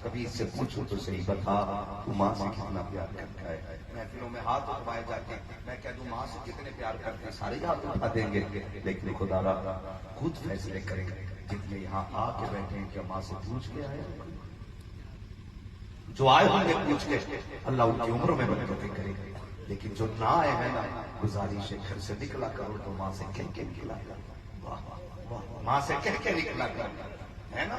کبھی اس سے پوچھو تو صحیح، بتا تو ماں سے کتنا پیار کرتا ہے؟ محفلوں میں ہاتھ اٹھوائے جاتے ہیں، میں کہہ دوں ماں سے کتنے پیار کرتے ہیں، سارے ہاتھ اٹھا دیں گے، لیکن خدا را خود فیصلے کریں گے۔ جتنے یہاں آ کے بیٹھے ہیں کیا ماں سے پوچھ کے آئے؟ جو آئے ہوں گے پوچھ کے، اللہ ان کی عمر میں برکتیں کرے گا، لیکن جو نہ آئے ہیں نا، گزارش ہے گھر سے نکلا کرو تو ماں سے کہہ کے نکلا کرو، ماں سے کہہ کے نکلا کرو، ہے نا؟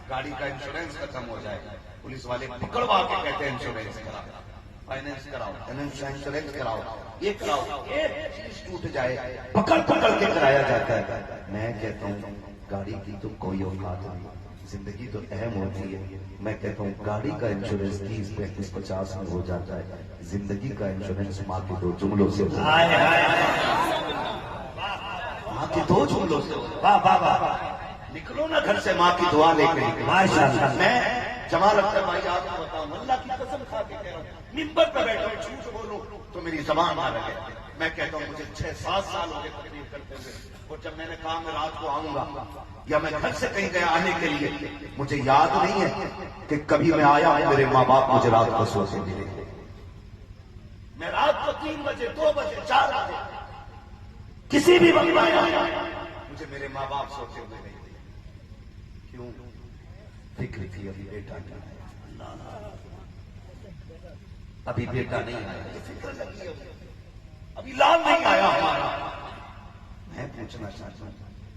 گاڑی کا انشورنس ختم ہو جائے، پولیس والے پکڑوا کے کہتے ہیں انشورنس کراؤ، فائنینس کراؤ، انشورنس کراؤ، یہ کراؤ، ایک چیز ٹوٹ جائے پکڑ کے کرایا جاتا ہے۔ میں کہتا ہوں گاڑی کی تو کوئی اوقات نہیں، زندگی تو اہم ہوتی ہے۔ میں کہتا ہوں گاڑی کا انشورنس 30 35 50 میں ہو جاتا ہے، زندگی کا انشورنس ماں کے 2 جملوں سے ہوتا ہے، ماں کے 2 جملوں سے ہوتا ہے۔ نکلو نا گھر سے ماں کی دعا لے کے نکلو۔ میں جمال اختر بھائی آپ کو بتاؤں، اللہ کی قسم کھا کے کہہ رہا ہوں، ممبر پہ بیٹھا ہوں، جھوٹ بولوں تو میری زبان نہ رہے۔ میں کہتا ہوں مجھے 6-7 سال ہو گئے تقریر کرتے ہوئے، اور جب میں نے کہا میں رات کو آؤں گا یا میں گھر سے کہیں گیا آنے کے لیے، مجھے یاد نہیں ہے کہ کبھی میں آیا میرے ماں باپ مجھے رات کو سوتے ملے۔ میں رات کو 3 بجے 2 بجے 4 بجے کسی بھی وقت آیا، مجھے میرے ماں باپ سوتے ہوئے نہیں تھے۔ کیوں؟ فکر تھی ابھی بیٹا نہیں آیا، ابھی بیٹا نہیں آیا، فکر لگی ابھی لال نہیں آیا ہمارا۔ میں پوچھنا چاہتا ہوں،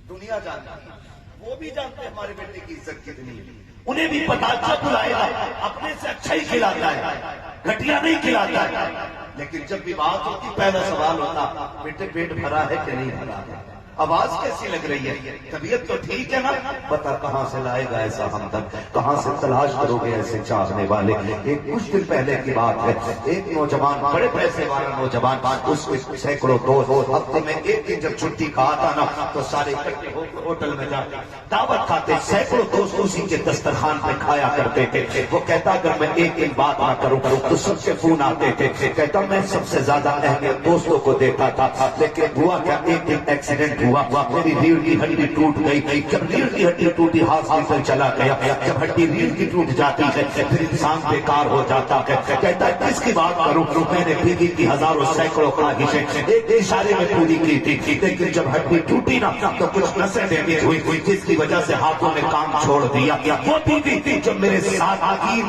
دنیا جانتی ہے، وہ بھی جانتے ہیں ہمارے بیٹے کی عزت کتنی ہے، انہیں بھی پتا اچھا بلائے گا، اپنے سے اچھا ہی کھلاتا ہے، گھٹیا نہیں کھلاتا ہے، لیکن جب بھی بات ہوتی پہلا سوال ہوتا بیٹے پیٹ بھرا ہے کہ نہیں بھرا ہے، آواز کیسی لگ رہی ہے، طبیعت تو ٹھیک ہے نا؟ بتا کہاں سے لائے گا ایسا ہمدرد، کہاں سے تلاش کرو گے ایسے چاہنے والے۔ ایک کچھ دن پہلے کی بات ہے، ایک نوجوان، بڑے پیسے والا نوجوان، اس کے سینکڑوں دوست، ہفتے میں ایک دن جب چھٹی کا آتا نا تو سارے اکٹھے ہو کے ہوٹل میں جاتے دعوت کھاتے، سینکڑوں دوست اسی کے دسترخوان پہ کھایا کرتے تھے۔ وہ کہتا اگر میں ایک دن بات نہ کروں تو سب سے فون آتے تھے، کہتا میں سب سے زیادہ اہمیت دوستوں کو دیتا تھا، لیکن ہوا کیا ایک دن ایکسیڈنٹ ہوا، میری ریڑھ کی ہڈی ٹوٹ گئی، جب ریڑھ کی ہڈی ٹوٹی ہاسپٹل چلا گیا، جب ہڈی ریڑھ کی ٹوٹ جاتی ہے پھر انسان بیکار ہو جاتا ہے، کہتا ہے کس کی بات کروں، میں نے بیوی کی ہزاروں سینکڑوں خواہشیں ایک اشارے میں پوری کی تھی، لیکن جب ہڈی ٹوٹی نا تو کچھ نسیں ڈیمیج ہوئی جس کی وجہ سے ہاتھوں نے کام چھوڑ دیا۔ وہ بیوی تھی جو میرے ساتھ آتی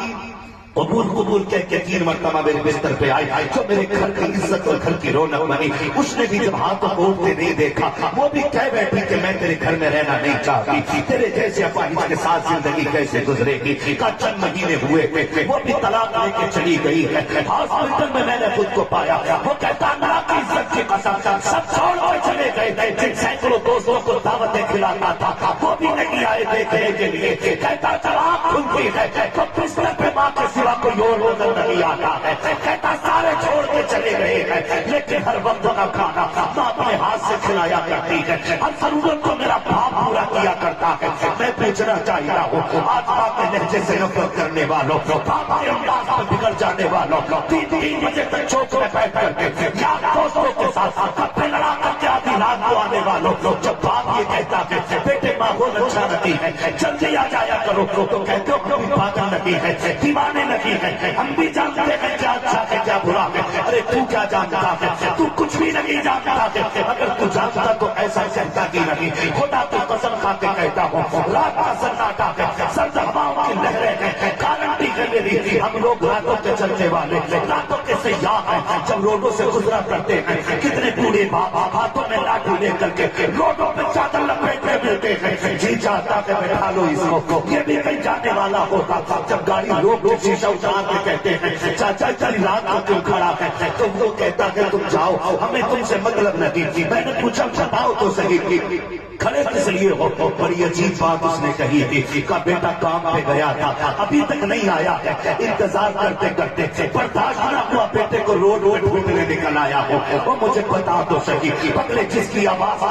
قبول کہہ کے 3 مرتبہ میرے بستر پہ آئی، جو میرے گھر کی عزت اور گھر کی رونق بنی، اس نے بھی جب ہاتھوں کو اٹھتے نہیں دیکھا وہ بھی کہہ بیٹھی کہ میں تیرے گھر میں رہنا نہیں چاہتی، تیرے جیسے اپاہج کے ساتھ زندگی کیسے گزرے گی۔ کا چند مہینے ہوئے تھے وہ بھی طلاق لے کے چلی گئی ہے، ہاسپٹل میں میں نے خود کو پایا، وہ کہتا اللہ کی عزت کی قسم سب چھوڑ کے چلے گئے، جن سینکڑوں دوستوں کو دعوتیں کھلاتا تھا وہ بھی نہیں آئے دیکھنے کے لیے، کہتا طلاق کھلتی ہے تو بستر پہ ماں کے سوا کوئی اور نظر نہیں آتا ہے، کہتا سارے چھوڑ کے چلے گئے ہیں، لیکن ہر وقت نہ کھانا ماں اپنے ہاتھ سے کھلایا کرتی ہے، ہر ضرورت کو میرا باپ پورا کیا کرتا ہے۔ میں پوچھنا چاہتا ہوں آج باپ کے لہجے سے نفرت کرنے والوں، باپ کے انداز پر بگڑ جانے والوں، 3 بجے تک چوک میں بیٹھ کر کے یا دوستوں کے ساتھ کپڑے لڑا کر کے آدھی رات کو آنے والوں، جب باپ یہ کہتا ہے بیٹے ماحول اچھا نہیں ہے جلدی آ جایا کرو تو کہتے ہو کبھی پاگل نہیں ہے دیوانے نہیں ہے، ہم بھی جانتے ہیں کیا اچھا ہے کیا برا ہے، ارے تو کیا جانتا ہے، تو کچھ بھی نہیں جانتا ہے، اگر تو جانتا تو ایسا کہتا کی نہیں، خدا تو قسم کھا کے کہتا ہوں رات کا سناٹا ہے، سرد ہواؤں کی لہریں ہیں، گارنٹی ہے میری ہم لوگ راتوں کے چلنے والے راتوں کے سیاح ہیں، جب روڈوں سے گزرا کرتے ہیں کتنے بوڑھے باپ ہاتھوں میں لاٹھی لے کر کے روڈوں پہ چادر لپیٹے ملتے ہیں، جی چاہتا کہ بٹھا لو اس کو، یہ بھی کہیں جانے والا ہوتا تھا، جب گاڑی روک کے شیشہ اتار کے کہتے ہیں چاچا چل رات کو کیوں کھڑا ہے، تو وہ کہتا کہ تم جاؤ ہمیں تم سے مطلب نہیں تھی، میں نے پوچھا بتاؤ تو صحیح کھڑے کس لیے ہو، بڑی عجیب بات اس نے کہی تھی، کا بیٹا کام پہ گیا تھا ابھی تک نہیں آیا ہے، انتظار کرتے کرتے برداشت نہ ہوا بیٹے کو روڈ ڈھونڈنے نکل آیا ہو، وہ مجھے بتا تو صحیح پگلے جس کی آواز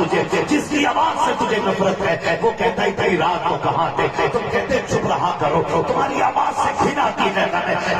سے تجھے نفرت ہے وہ کہتا ہی تیری رات کو کہاں تھے، تم کہتے چپ رہا کرو تمہاری آواز سے گھن آتی ہے،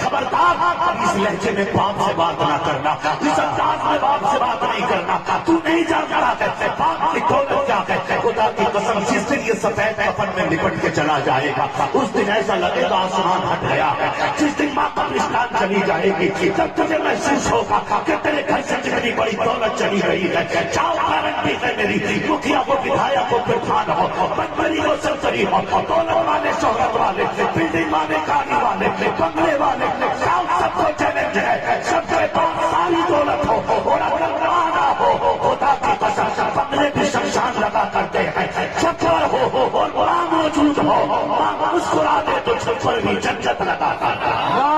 خبردار اس لہجے میں باپ سے بات نہ کرنا، اس انداز میں باپ سے بات نہیں کرنا، تو نہیں جانتا باپ کی دولت کیا ہے، خدا کی قسم جس دن یہ کے سفید کفن میں لپٹ کے چلا جائے گا، اس دن ایسا لگے گا آسمان ہٹ گیا ہے۔ جس دن ماں قبرستان چلی جائے گی، جب تجھے محسوس ہوگا کہ تیرے گھر سے جتنی بڑی دولت چلی گئی ہے، چاہو گارنٹی ہے میری، مکھیا ہو، ودھایک ہو، پردھان ہو، بنگری ہو، سرکری ہو، دولت والے، شہرت والے، بلڈنگ والے، گاڑی والے، بنگلے والے، سب کو چیلنج ہے، سب کے پاس ساری دولت ہو اور اگر نہ ہو، خدا کی قسم بنگلے بھی شمشان لگا کرتے ہیں، چھپر ہو اور ماں موجود ہو، ماں مسکرا دے تو چھپر بھی جنت لگا کرتا ہے۔